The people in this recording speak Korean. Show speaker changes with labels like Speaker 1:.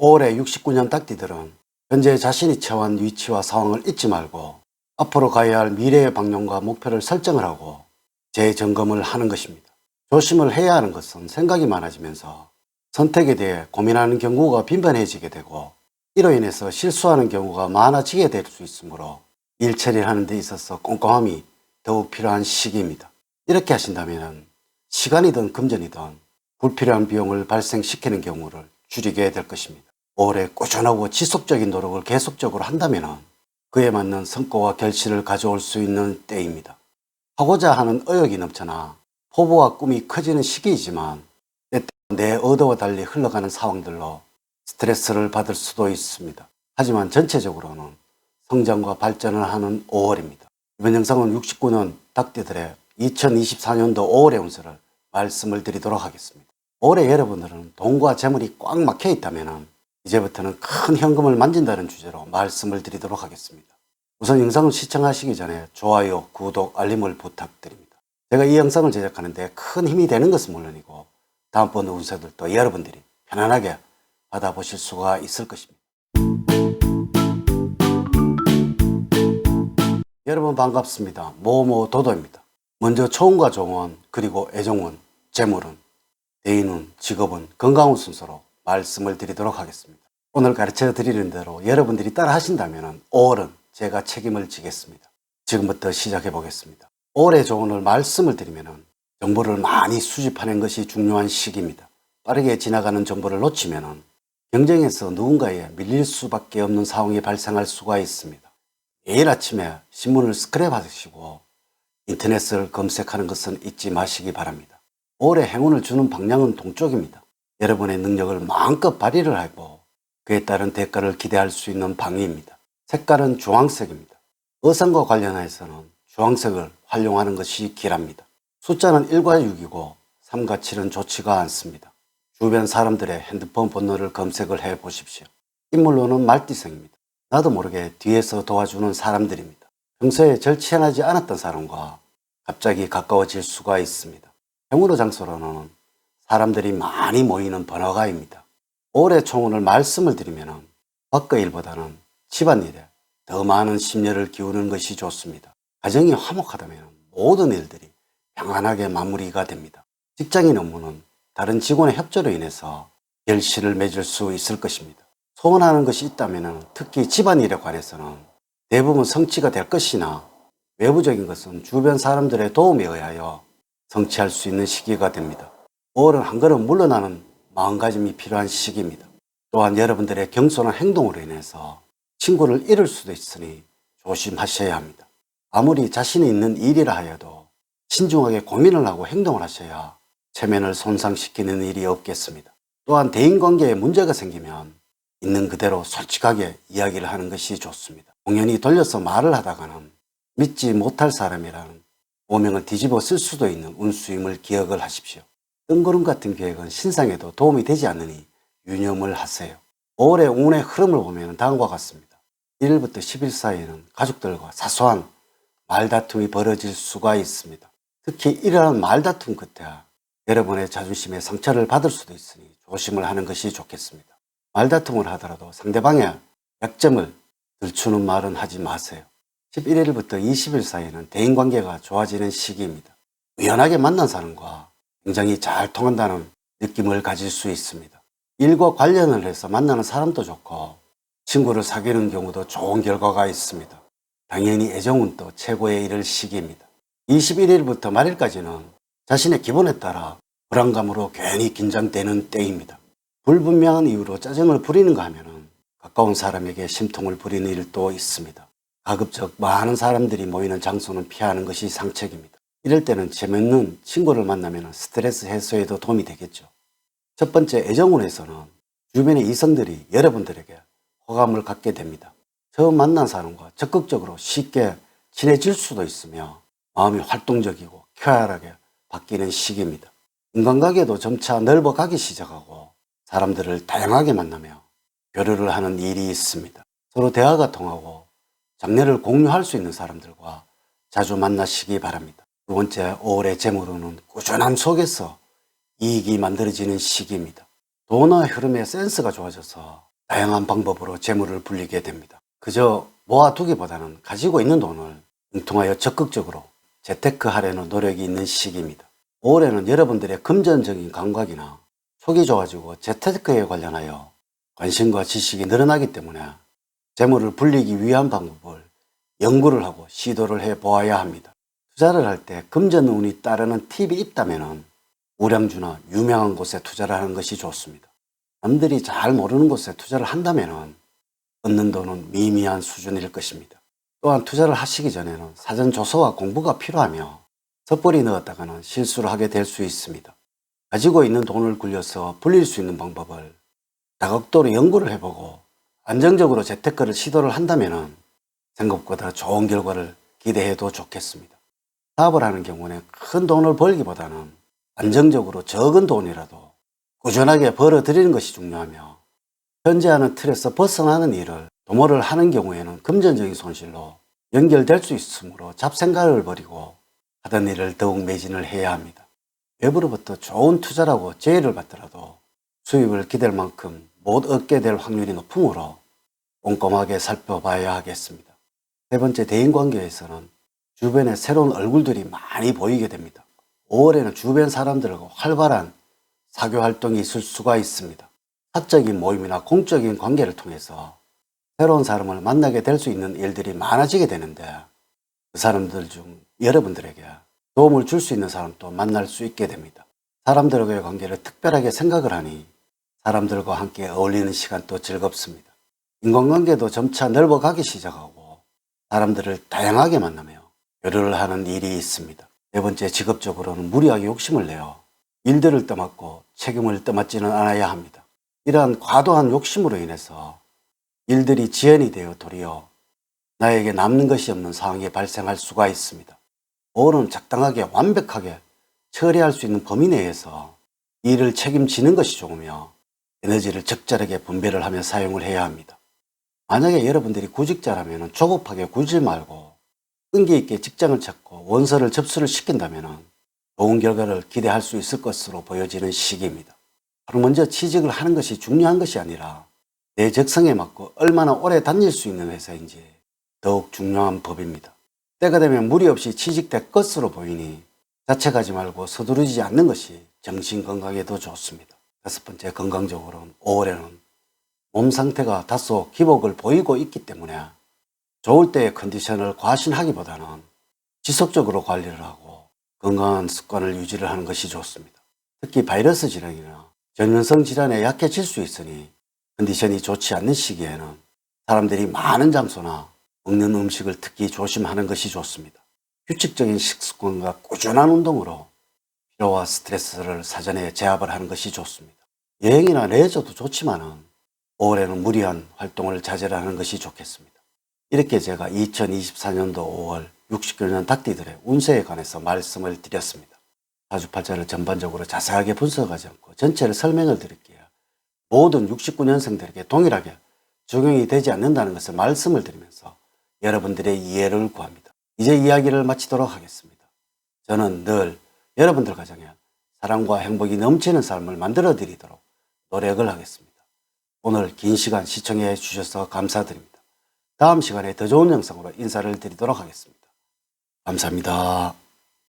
Speaker 1: 올해 69년 닭띠들은 현재 자신이 처한 위치와 상황을 잊지 말고 앞으로 가야 할 미래의 방향과 목표를 설정을 하고 재점검을 하는 것입니다. 조심을 해야 하는 것은 생각이 많아지면서 선택에 대해 고민하는 경우가 빈번해지게 되고 이로 인해서 실수하는 경우가 많아지게 될 수 있으므로 일 처리하는 데 있어서 꼼꼼함이 더욱 필요한 시기입니다. 이렇게 하신다면 시간이든 금전이든 불필요한 비용을 발생시키는 경우를 줄이게 될 것입니다. 올해 꾸준하고 지속적인 노력을 계속적으로 한다면 그에 맞는 성과와 결실을 가져올 수 있는 때입니다. 하고자 하는 의욕이 넘쳐나 포부와 꿈이 커지는 시기이지만 때때로 내 의도와 달리 흘러가는 상황들로 스트레스를 받을 수도 있습니다. 하지만 전체적으로는 성장과 발전을 하는 5월입니다. 이번 영상은 69년 닭띠들의 2024년도 5월의 운세를 말씀을 드리도록 하겠습니다. 올해 여러분들은 돈과 재물이 꽉 막혀 있다면 이제부터는 큰 현금을 만진다는 주제로 말씀을 드리도록 하겠습니다. 우선 영상을 시청하시기 전에 좋아요, 구독, 알림을 부탁드립니다. 제가 이 영상을 제작하는데 큰 힘이 되는 것은 물론이고 다음번 운세들도 여러분들이 편안하게 받아보실 수가 있을 것입니다. 여러분 반갑습니다. 모모도도입니다. 먼저 초운과 종운, 그리고 애종운, 재물운, 대인운, 직업운, 건강운 순서로 말씀을 드리도록 하겠습니다. 오늘 가르쳐 드리는 대로 여러분들이 따라 하신다면 5월은 제가 책임을 지겠습니다. 지금부터 시작해 보겠습니다. 올해 조언을 말씀을 드리면 정보를 많이 수집하는 것이 중요한 시기입니다. 빠르게 지나가는 정보를 놓치면 경쟁에서 누군가에 밀릴 수밖에 없는 상황이 발생할 수가 있습니다. 매일 아침에 신문을 스크랩하시고 인터넷을 검색하는 것은 잊지 마시기 바랍니다. 올해 행운을 주는 방향은 동쪽입니다. 여러분의 능력을 마음껏 발휘를 하고 그에 따른 대가를 기대할 수 있는 방위입니다. 색깔은 주황색입니다. 의상과 관련해서는 주황색을 활용하는 것이 길합니다. 숫자는 1과 6이고 3과 7은 좋지가 않습니다. 주변 사람들의 핸드폰 번호를 검색을 해 보십시오. 인물로는 말띠색입니다. 나도 모르게 뒤에서 도와주는 사람들입니다. 평소에 절친하지 않았던 사람과 갑자기 가까워질 수가 있습니다. 행운의 장소로는 사람들이 많이 모이는 번화가입니다. 올해 총운을 말씀을 드리면 밖의 일보다는 집안일에 더 많은 심려를 기우는 것이 좋습니다. 가정이 화목하다면 모든 일들이 평안하게 마무리가 됩니다. 직장인 업무는 다른 직원의 협조로 인해서 결실을 맺을 수 있을 것입니다. 소원하는 것이 있다면 특히 집안일에 관해서는 대부분 성취가 될 것이나 외부적인 것은 주변 사람들의 도움에 의하여 성취할 수 있는 시기가 됩니다. 5월은 한 걸음 물러나는 마음가짐이 필요한 시기입니다. 또한 여러분들의 경솔한 행동으로 인해서 친구를 잃을 수도 있으니 조심하셔야 합니다. 아무리 자신이 있는 일이라 하여도 신중하게 고민을 하고 행동을 하셔야 체면을 손상시키는 일이 없겠습니다. 또한 대인관계에 문제가 생기면 있는 그대로 솔직하게 이야기를 하는 것이 좋습니다. 공연히 돌려서 말을 하다가는 믿지 못할 사람이라는 오명을 뒤집어 쓸 수도 있는 운수임을 기억을 하십시오. 뜬구름 같은 계획은 신상에도 도움이 되지 않으니 유념을 하세요. 5월의 운의 흐름을 보면 다음과 같습니다. 1일부터 10일 사이에는 가족들과 사소한 말다툼이 벌어질 수가 있습니다. 특히 이러한 말다툼 끝에 여러분의 자존심에 상처를 받을 수도 있으니 조심을 하는 것이 좋겠습니다. 말다툼을 하더라도 상대방의 약점을 들추는 말은 하지 마세요. 11일부터 20일 사이에는 대인관계가 좋아지는 시기입니다. 우연하게 만난 사람과 굉장히 잘 통한다는 느낌을 가질 수 있습니다. 일과 관련을 해서 만나는 사람도 좋고 친구를 사귀는 경우도 좋은 결과가 있습니다. 당연히 애정운도 최고에 이를 시기입니다. 21일부터 말일까지는 자신의 기분에 따라 불안감으로 괜히 긴장되는 때입니다. 불분명한 이유로 짜증을 부리는가 하면 가까운 사람에게 심통을 부리는 일도 있습니다. 가급적 많은 사람들이 모이는 장소는 피하는 것이 상책입니다. 이럴 때는 재밌는 친구를 만나면 스트레스 해소에도 도움이 되겠죠. 첫 번째 애정운에서는 주변의 이성들이 여러분들에게 호감을 갖게 됩니다. 처음 만난 사람과 적극적으로 쉽게 친해질 수도 있으며 마음이 활동적이고 쾌활하게 바뀌는 시기입니다. 인간관계도 점차 넓어가기 시작하고 사람들을 다양하게 만나며 교류를 하는 일이 있습니다. 서로 대화가 통하고 장래를 공유할 수 있는 사람들과 자주 만나시기 바랍니다. 두 번째, 5월의 재물운은 꾸준함 속에서 이익이 만들어지는 시기입니다. 돈의 흐름에 센스가 좋아져서 다양한 방법으로 재물을 불리게 됩니다. 그저 모아두기보다는 가지고 있는 돈을 융통하여 적극적으로 재테크하려는 노력이 있는 시기입니다. 올해는 여러분들의 금전적인 감각이나 속이 좋아지고 재테크에 관련하여 관심과 지식이 늘어나기 때문에 재물을 불리기 위한 방법을 연구를 하고 시도를 해 보아야 합니다. 투자를 할 때 금전운이 따르는 팁이 있다면 우량주나 유명한 곳에 투자를 하는 것이 좋습니다. 남들이 잘 모르는 곳에 투자를 한다면 얻는 돈은 미미한 수준일 것입니다. 또한 투자를 하시기 전에는 사전 조사와 공부가 필요하며 섣불리 넣었다가는 실수를 하게 될 수 있습니다. 가지고 있는 돈을 굴려서 불릴 수 있는 방법을 다각도로 연구를 해보고 안정적으로 재테크를 시도를 한다면 생각보다 좋은 결과를 기대해도 좋겠습니다. 사업을 하는 경우는 큰 돈을 벌기보다는 안정적으로 적은 돈이라도 꾸준하게 벌어들이는 것이 중요하며 현재 하는 틀에서 벗어나는 일을 도모를 하는 경우에는 금전적인 손실로 연결될 수 있으므로 잡생각을 버리고 하던 일을 더욱 매진을 해야 합니다. 외부로부터 좋은 투자라고 제의를 받더라도 수입을 기댈 만큼 못 얻게 될 확률이 높으므로 꼼꼼하게 살펴봐야 하겠습니다. 세 번째, 대인관계에서는 주변에 새로운 얼굴들이 많이 보이게 됩니다. 5월에는 주변 사람들과 활발한 사교활동이 있을 수가 있습니다. 사적인 모임이나 공적인 관계를 통해서 새로운 사람을 만나게 될 수 있는 일들이 많아지게 되는데 그 사람들 중 여러분들에게 도움을 줄 수 있는 사람도 만날 수 있게 됩니다. 사람들과의 관계를 특별하게 생각을 하니 사람들과 함께 어울리는 시간도 즐겁습니다. 인간관계도 점차 넓어가기 시작하고 사람들을 다양하게 만나며 교류를 하는 일이 있습니다. 네 번째, 직업적으로는 무리하게 욕심을 내어 일들을 떠맡고 책임을 떠맡지는 않아야 합니다. 이러한 과도한 욕심으로 인해서 일들이 지연이 되어 도리어 나에게 남는 것이 없는 상황이 발생할 수가 있습니다. 5월은 적당하게 완벽하게 처리할 수 있는 범위 내에서 일을 책임지는 것이 좋으며 에너지를 적절하게 분배를 하며 사용을 해야 합니다. 만약에 여러분들이 구직자라면 조급하게 굴지 말고 끈기 있게 직장을 찾고 원서를 접수를 시킨다면 좋은 결과를 기대할 수 있을 것으로 보여지는 시기입니다. 바로 먼저 취직을 하는 것이 중요한 것이 아니라 내 적성에 맞고 얼마나 오래 다닐 수 있는 회사인지 더욱 중요한 법입니다. 때가 되면 무리 없이 취직될 것으로 보이니 자책하지 말고 서두르지 않는 것이 정신건강에도 좋습니다. 다섯 번째, 건강적으로는 5월에는 몸 상태가 다소 기복을 보이고 있기 때문에 좋을 때의 컨디션을 과신하기보다는 지속적으로 관리를 하고 건강한 습관을 유지를 하는 것이 좋습니다. 특히 바이러스 질환이나 전염성 질환에 약해질 수 있으니 컨디션이 좋지 않는 시기에는 사람들이 많은 장소나 먹는 음식을 특히 조심하는 것이 좋습니다. 규칙적인 식습관과 꾸준한 운동으로 피로와 스트레스를 사전에 제압을 하는 것이 좋습니다. 여행이나 레저도 좋지만은 5월에는 무리한 활동을 자제하는 것이 좋겠습니다. 이렇게 제가 2024년도 5월 69년 닭띠들의 운세에 관해서 말씀을 드렸습니다. 사주팔자를 전반적으로 자세하게 분석하지 않고 전체를 설명을 드릴게요. 모든 69년생들에게 동일하게 적용이 되지 않는다는 것을 말씀을 드리면서 여러분들의 이해를 구합니다. 이제 이야기를 마치도록 하겠습니다. 저는 늘 여러분들 가정에 사랑과 행복이 넘치는 삶을 만들어 드리도록 노력을 하겠습니다. 오늘 긴 시간 시청해 주셔서 감사드립니다. 다음 시간에 더 좋은 영상으로 인사를 드리도록 하겠습니다. 감사합니다.